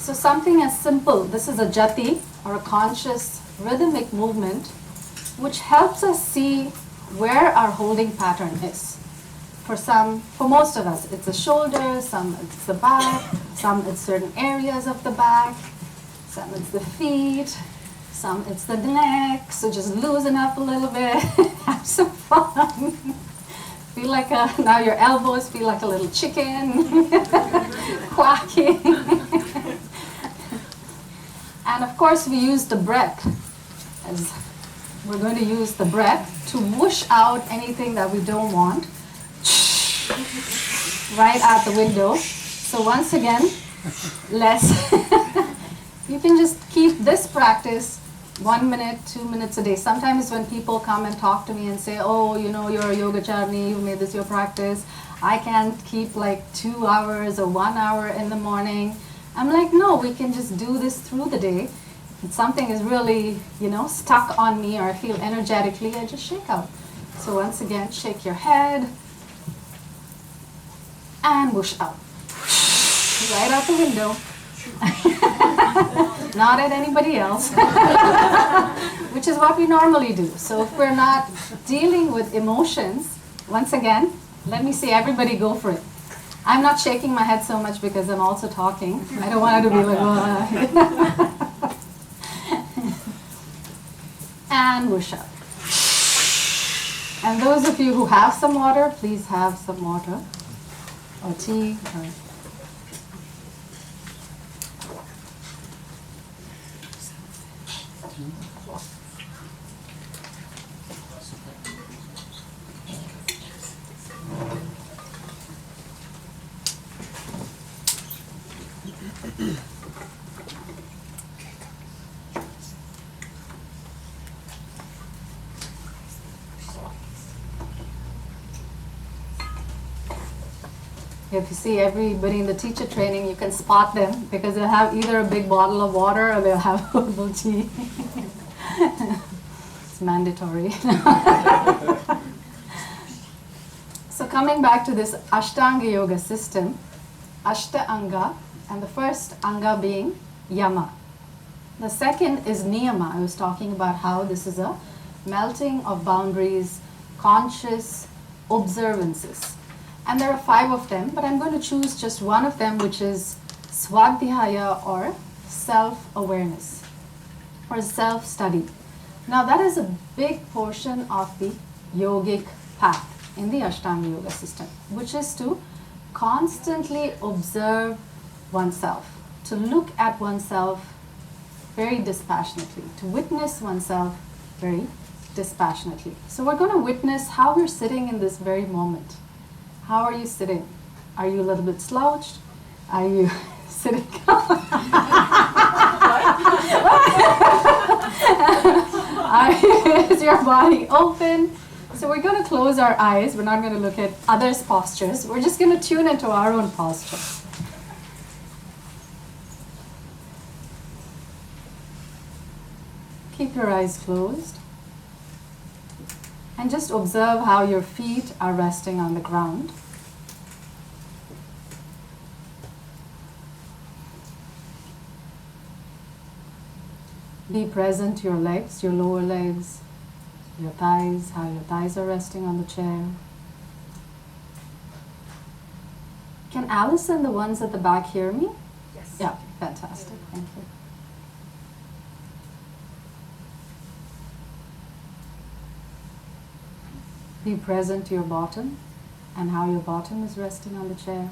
So something as simple, this is a jati, or a conscious rhythmic movement, which helps us see where our holding pattern is. For most of us, it's the shoulders, some it's the back, some it's certain areas of the back, some it's the feet, some it's the neck. So just loosen up a little bit, have some fun. Feel like now your elbows feel like a little chicken, quacking. And of course we use the breath, as we're going to use the breath to whoosh out anything that we don't want, right out the window. So once again, you can just keep this practice 1 minute, 2 minutes a day. Sometimes when people come and talk to me and say, oh, you know, you're a Yogacharini, you made this your practice, I can't keep like 2 hours or 1 hour in the morning. I'm like, no, we can just do this through the day. If something is really, stuck on me or I feel energetically, I just shake out. So once again, shake your head and whoosh out. Right out the window. Not at anybody else, which is what we normally do. So if we're not dealing with emotions, once again, let me see everybody go for it. I'm not shaking my head so much because I'm also talking. I don't want it to be like, and whoosh out. And those of you who have some water, please have some water or tea. If you see everybody in the teacher training, you can spot them because they'll have either a big bottle of water or they'll have herbal tea. It's mandatory. So coming back to this Ashtanga Yoga system, Ashta Anga, and the first Anga being Yama. The second is Niyama. I was talking about how this is a melting of boundaries, conscious observances. And there are 5 of them, but I'm going to choose just one of them, which is Swadhyaya, or self-awareness, or self-study. Now that is a big portion of the yogic path in the Ashtanga Yoga system, which is to constantly observe oneself, to look at oneself very dispassionately, to witness oneself very dispassionately. So we're going to witness how we're sitting in this very moment. How are you sitting? Are you a little bit slouched? Are you sitting? Is your body open? So we're going to close our eyes. We're not going to look at others' postures. We're just going to tune into our own posture. Keep your eyes closed. And just observe how your feet are resting on the ground. Be present to your legs, your lower legs, your thighs, how your thighs are resting on the chair. Can Alice and the ones at the back hear me? Yes. Yeah, fantastic. Thank you. Be present to your bottom and how your bottom is resting on the chair.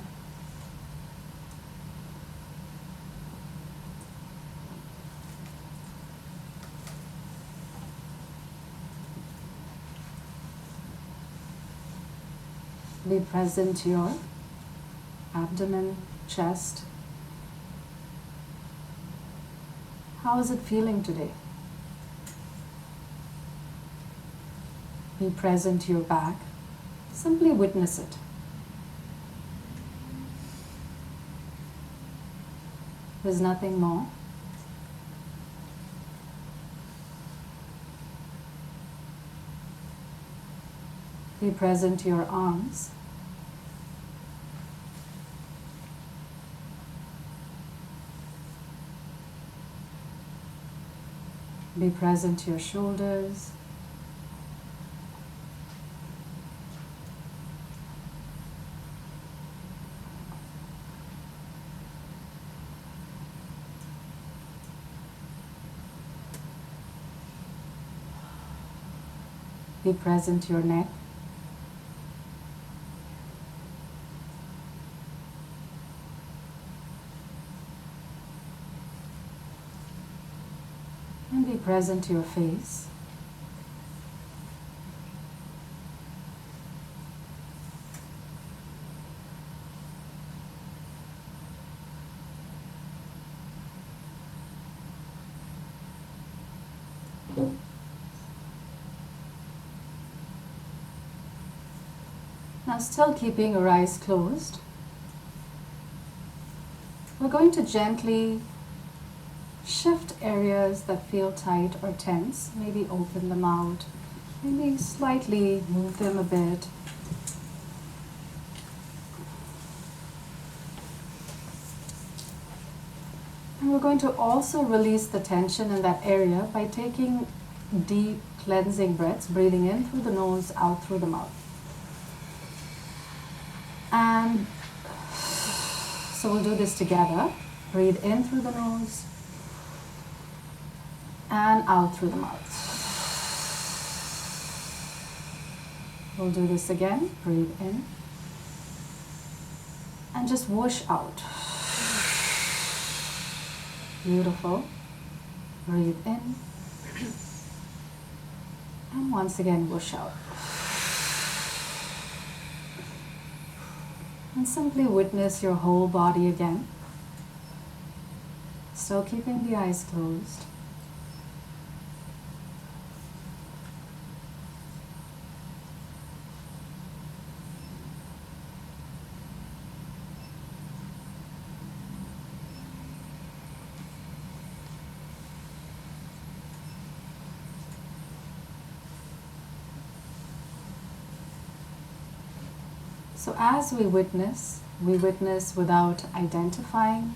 Be present to your abdomen, chest. How is it feeling today? Be present to your back. Simply witness it. There's nothing more. Be present to your arms. Be present to your shoulders. Be present to your neck. And be present to your face. Now, still keeping your eyes closed, we're going to gently shift areas that feel tight or tense. Maybe open them out, maybe slightly move them a bit. And we're going to also release the tension in that area by taking deep cleansing breaths, breathing in through the nose, out through the mouth. And so we'll do this together. Breathe in through the nose and out through the mouth. We'll do this again. Breathe in and just whoosh out. Beautiful. Breathe in and once again whoosh out. And simply witness your whole body again. Still keeping the eyes closed. So as we witness without identifying.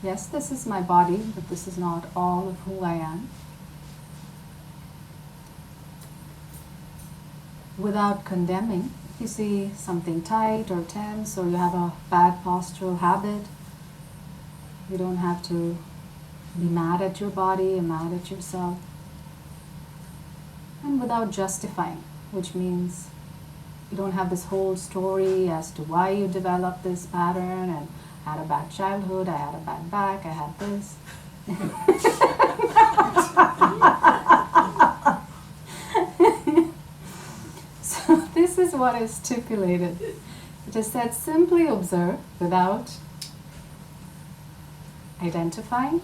Yes, this is my body, but this is not all of who I am. Without condemning. If you see something tight or tense, or you have a bad postural habit, you don't have to be mad at your body and mad at yourself. And without justifying, which means you don't have this whole story as to why you developed this pattern, and I had a bad childhood, I had a bad back, I had this. So this is what is stipulated. It is said, simply observe without identifying,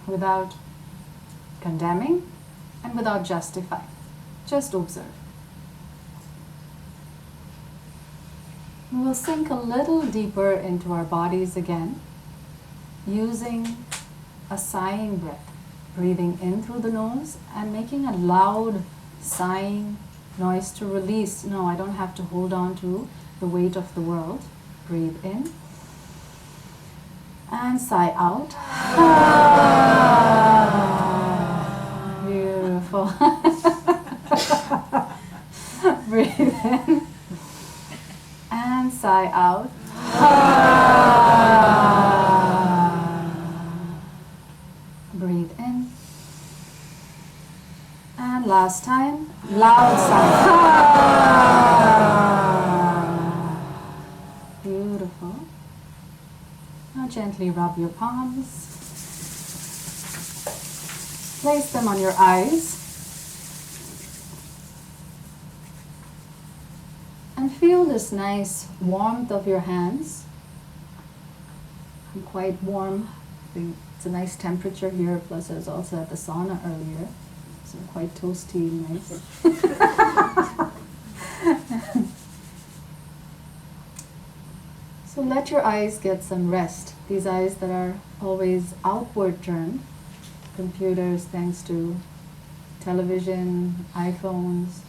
without condemning, and without justifying. Just observe. We will sink a little deeper into our bodies again, using a sighing breath, breathing in through the nose and making a loud sighing noise to release. No, I don't have to hold on to the weight of the world. Breathe in and sigh out. Beautiful. Breathe in and sigh out. Breathe in. And last time, loud sigh. Beautiful. Now gently rub your palms. Place them on your eyes. And feel this nice warmth of your hands. I'm quite warm. I think it's a nice temperature here, plus I was also at the sauna earlier. So I'm quite toasty and nice. So let your eyes get some rest. These eyes that are always outward turned. Computers, thanks to television, iPhones.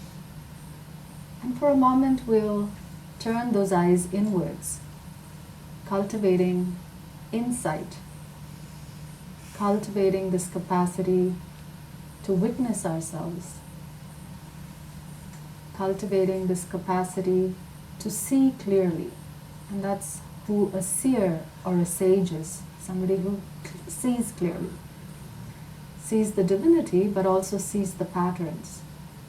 And for a moment, we'll turn those eyes inwards, cultivating insight. cultivating this capacity to witness ourselves, cultivating this capacity to see clearly. And that's who a seer or a sage is, somebody who sees clearly, sees the divinity but also sees the patterns.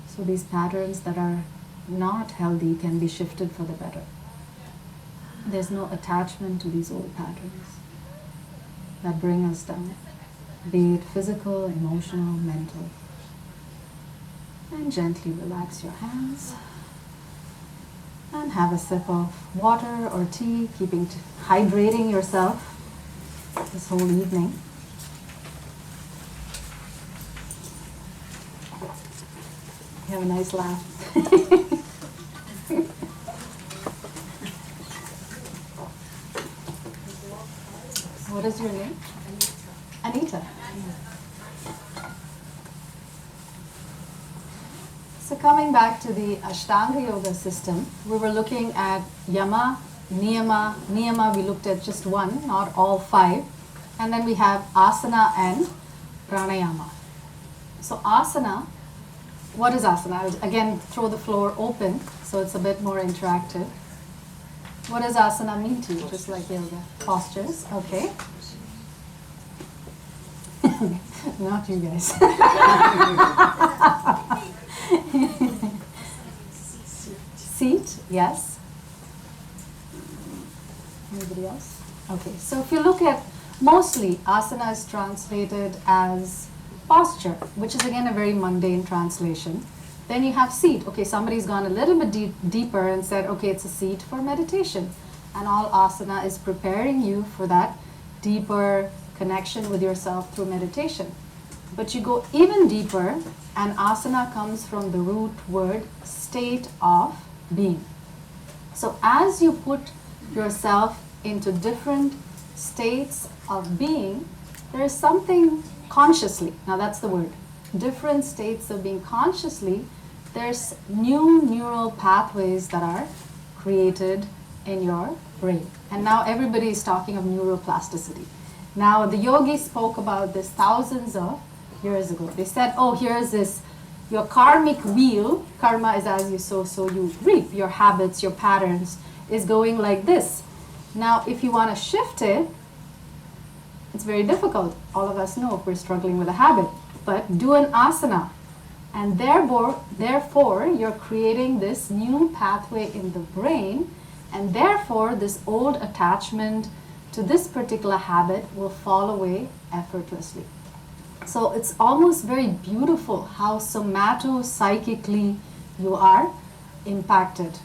So these patterns that are not healthy can be shifted for the better. There's no attachment to these old patterns that bring us down, be it physical, emotional, mental. And gently relax your hands and have a sip of water or tea, hydrating yourself this whole evening. Have a nice laugh. What is your name? Anita. So coming back to the Ashtanga Yoga system, we were looking at Yama, Niyama. Niyama we looked at just one, not all five. And then we have Asana and Pranayama. So Asana, what is Asana? I'll again throw the floor open so it's a bit more interactive. What does Asana mean to you, just like yoga? Postures, okay. Not you guys. Seat, yes. Anybody else? Okay, so if you look at, mostly asana is translated as posture, which is again a very mundane translation. Then you have seat. Okay, somebody's gone a little bit deeper and said, okay, it's a seat for meditation. And all asana is preparing you for that deeper connection with yourself through meditation. But you go even deeper, and asana comes from the root word state of being. So as you put yourself into different states of being, there is something consciously, now that's the word, different states of being consciously, there's new neural pathways that are created in your brain. And now everybody is talking of neuroplasticity. Now the yogis spoke about this thousands of years ago. They said, oh, here's this, your karmic wheel, karma is as you sow, so you reap. Your habits, your patterns is going like this. Now if you want to shift it, it's very difficult. All of us know if we're struggling with a habit. But do an asana. And therefore, you're creating this new pathway in the brain, and therefore this old attachment to this particular habit will fall away effortlessly. So it's almost very beautiful how somato-psychically you are impacted.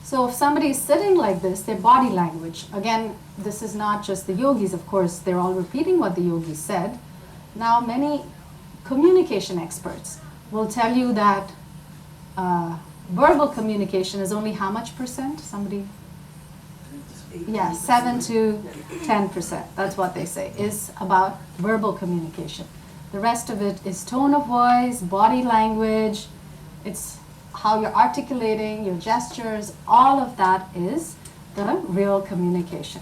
So if somebody is sitting like this, their body language, again, this is not just the yogis, of course, they're all repeating what the yogis said. Now many communication experts will tell you that verbal communication is only how much percent? Somebody? Yeah, 7 to 10%. That's what they say, is about verbal communication. The rest of it is tone of voice, body language, it's how you're articulating, your gestures, all of that is the real communication.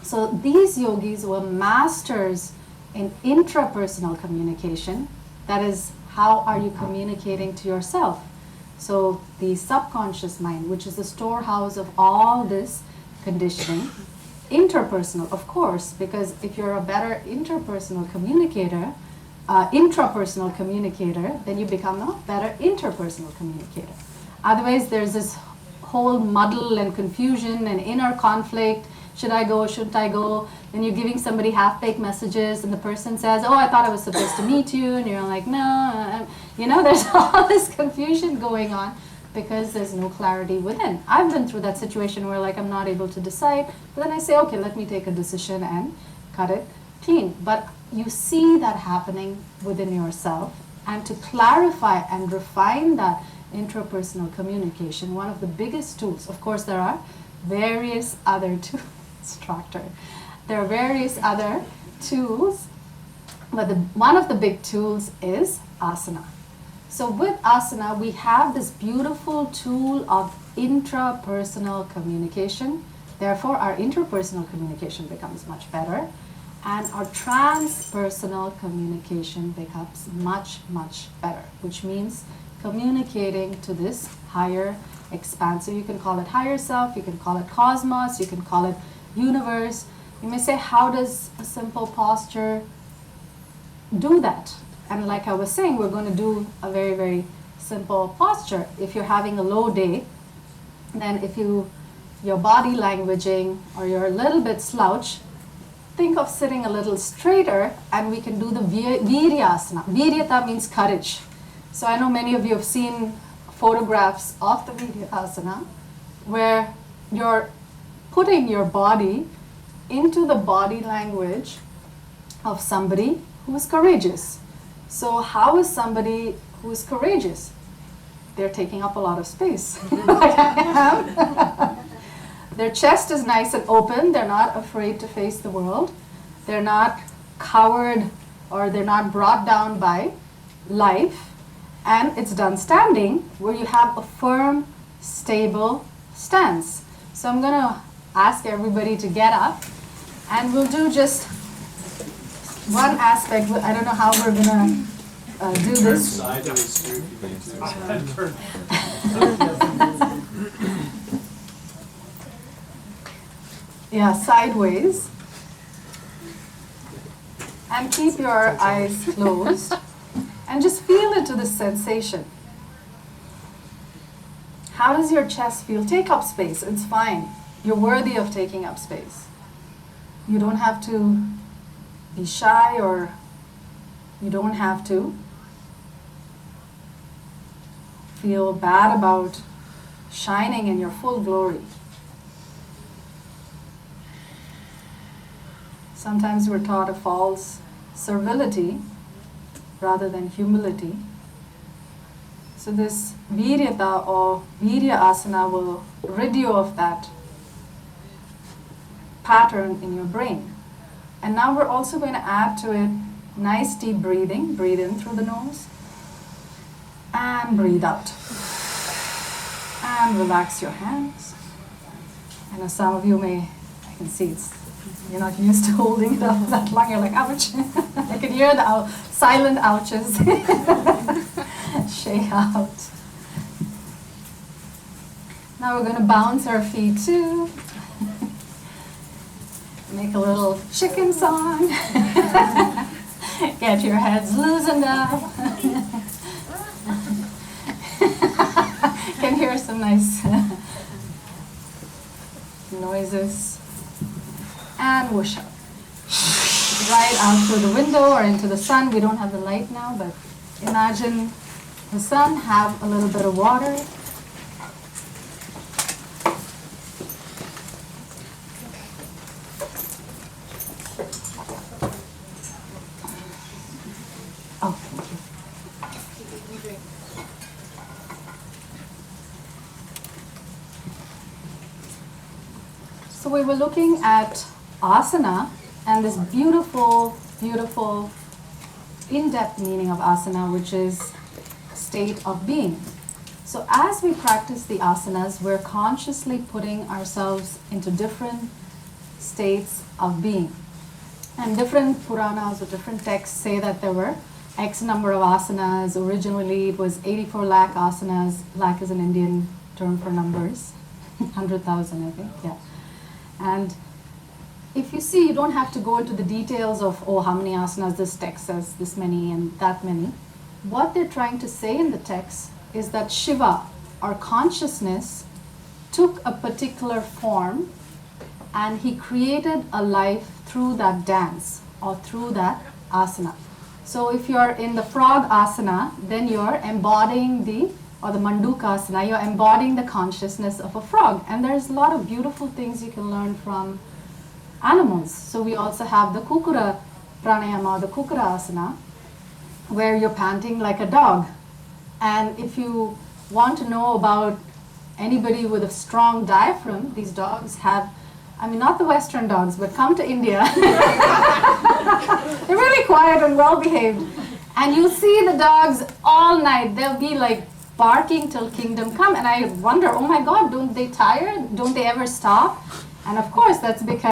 So these yogis were masters in intrapersonal communication. That is, how are you communicating to yourself? So the subconscious mind, which is the storehouse of all this conditioning. Interpersonal, of course, because if you're a better intrapersonal communicator, then you become a better interpersonal communicator. Otherwise, there's this whole muddle and confusion and inner conflict. Should I go? Shouldn't I go? Then you're giving somebody half-baked messages, and the person says, "Oh, I thought I was supposed to meet you," and you're like, "No." You know, there's all this confusion going on because there's no clarity within. I've been through that situation where, like, I'm not able to decide, but then I say, "Okay, let me take a decision and cut it clean." But you see that happening within yourself, and to clarify and refine that intrapersonal communication, one of the biggest tools, of course there are various other tools, there are various other tools, but one of the big tools is asana. So with asana, we have this beautiful tool of intrapersonal communication. Therefore, our interpersonal communication becomes much better. and our transpersonal communication becomes much, much better, which means communicating to this higher expanse. So you can call it higher self, you can call it cosmos, you can call it universe. You may say, how does a simple posture do that? And like I was saying, we're going to do a very, very simple posture. If you're having a low day, then if your body languaging or you're a little bit slouch, think of sitting a little straighter, and we can do the Viryasana. Viryata means courage. So I know many of you have seen photographs of the Viryasana where you're putting your body into the body language of somebody who is courageous. So how is somebody who is courageous? They're taking up a lot of space. Like I am. Their chest is nice and open. They're not afraid to face the world. They're not cowered or they're not brought down by life. And it's done standing, where you have a firm, stable stance. So I'm going to ask everybody to get up, and we'll do just one aspect. I don't know how we're going to do this. Sideways too, if you Yeah, sideways. And keep your eyes closed. And just feel into the sensation. How does your chest feel? Take up space. It's fine. You're worthy of taking up space. You don't have to be shy, or you don't have to feel bad about shining in your full glory. Sometimes we're taught a false servility rather than humility. So this Viryata or Virya Asana will rid you of that pattern in your brain. And now we're also going to add to it nice deep breathing. Breathe in through the nose and breathe out. And relax your hands. I know some of you I can see you're not used to holding it up that long. You're like, ouch. I can hear the silent ouches. Shake out. Now we're going to bounce our feet too. Make a little chicken song. Get your heads loosened up. Can hear some nice noises. And whoosh out. Right out through the window or into the sun. We don't have the light now, but imagine the sun, have a little bit of water. Oh, thank you. So we were looking at asana and this beautiful, beautiful, in-depth meaning of asana, which is state of being. So as we practice the asanas, we're consciously putting ourselves into different states of being. And different Puranas or different texts say that there were X number of asanas. Originally it was 84 lakh asanas. Lakh is an Indian term for numbers. 100,000 I think, yeah. And if you see, you don't have to go into the details of, oh, how many asanas this text says, this many and that many. What they're trying to say in the text is that Shiva, our consciousness, took a particular form and he created a life through that dance or through that asana. So if you're in the frog asana, then you're embodying the Manduka asana, you're embodying the consciousness of a frog. And there's a lot of beautiful things you can learn from animals. So we also have the Kukura pranayama, the Kukura asana, where you're panting like a dog. And if you want to know about anybody with a strong diaphragm, these dogs have, I mean, not the Western dogs, but come to India. They're really quiet and well behaved. And you'll see the dogs all night. They'll be like barking till kingdom come. And I wonder, oh my God, don't they tire? Don't they ever stop? And of course, that's because